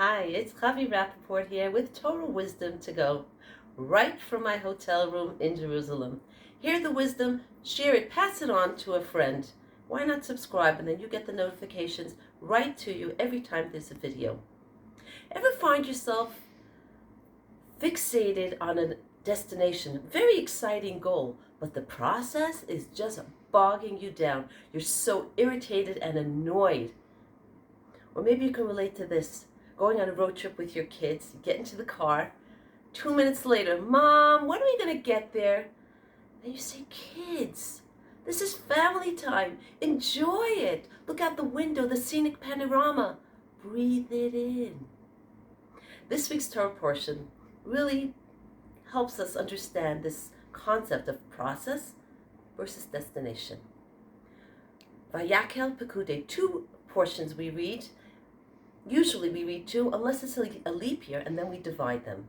Hi, it's Chavi Rappaport here with Torah wisdom to go, right from my hotel room in Jerusalem. Hear the wisdom, share it, pass it on to a friend. Why not subscribe and then you get the notifications right to you every time there's a video. Ever find yourself fixated on a destination, a very exciting goal, but the process is just bogging you down? You're so irritated and annoyed. Or maybe you can relate to this. Going on a road trip with your kids, you get into the car, 2 minutes later, Mom, when are we going to get there? And you say, kids, this is family time. Enjoy it. Look out the window, the scenic panorama. Breathe it in. This week's Torah portion really helps us understand this concept of process versus destination. Vayakhel-Pekudei, two portions we read. Usually we read two, unless it's a leap year, and then we divide them.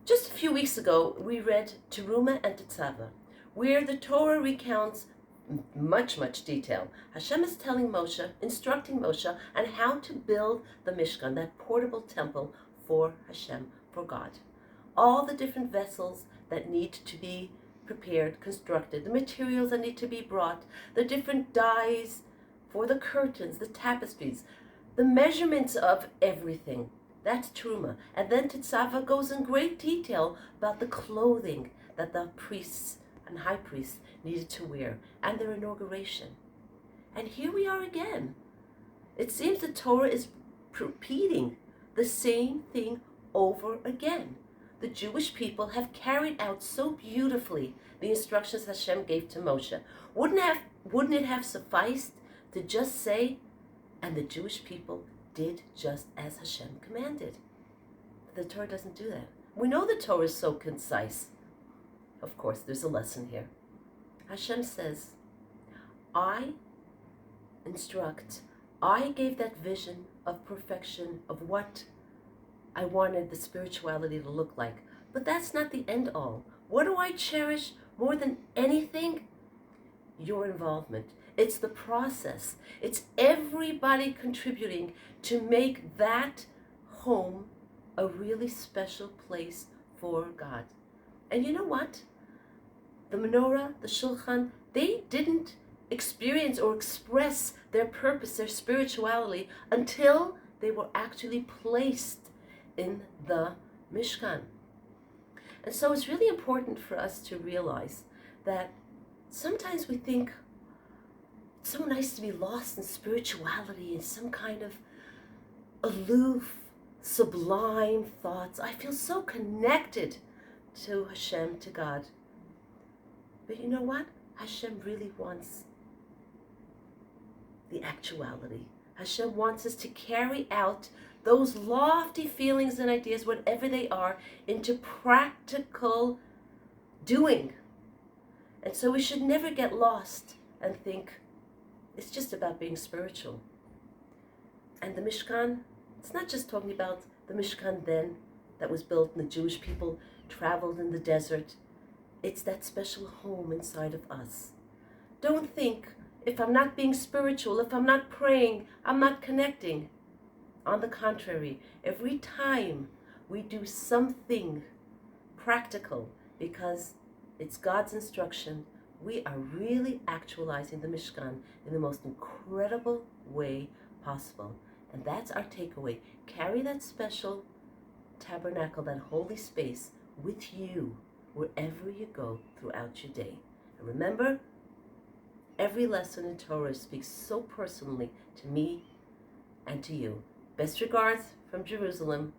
Just a few weeks ago, we read Teruma and Tetzaveh, where the Torah recounts much detail. Hashem is telling Moshe, instructing Moshe on how to build the Mishkan, that portable temple for Hashem, for God. All the different vessels that need to be prepared, constructed, the materials that need to be brought, the different dyes for the curtains, the tapestries, the measurements of everything. That's Teruma. And then Tetzaveh goes in great detail about the clothing that the priests and high priests needed to wear and their inauguration. And here we are again. It seems the Torah is repeating the same thing over again. The Jewish people have carried out so beautifully the instructions Hashem gave to Moshe. Wouldn't it have sufficed to just say, and the Jewish people did just as Hashem commanded? The Torah doesn't do that. We know the Torah is so concise. Of course, there's a lesson here. Hashem says, I instruct, I gave that vision of perfection, of what I wanted the spirituality to look like. But that's not the end all. What do I cherish more than anything? Your involvement. It's the process. It's everybody contributing to make that home a really special place for God. And you know what? The menorah, the shulchan, they didn't experience or express their purpose, their spirituality, until they were actually placed in the Mishkan. And so it's really important for us to realize that sometimes we think it's so nice to be lost in spirituality and some kind of aloof, sublime thoughts. I feel so connected to Hashem, to God. But you know what? Hashem really wants the actuality. Hashem wants us to carry out those lofty feelings and ideas, whatever they are, into practical doing. And so we should never get lost and think it's just about being spiritual. And the Mishkan, it's not just talking about the Mishkan then that was built and the Jewish people traveled in the desert. It's that special home inside of us. Don't think, if I'm not being spiritual, if I'm not praying, I'm not connecting. On the contrary, every time we do something practical because it's God's instruction, we are really actualizing the Mishkan in the most incredible way possible. And that's our takeaway. Carry that special tabernacle, that holy space, with you wherever you go throughout your day. And remember, every lesson in Torah speaks so personally to me and to you. Best regards from Jerusalem.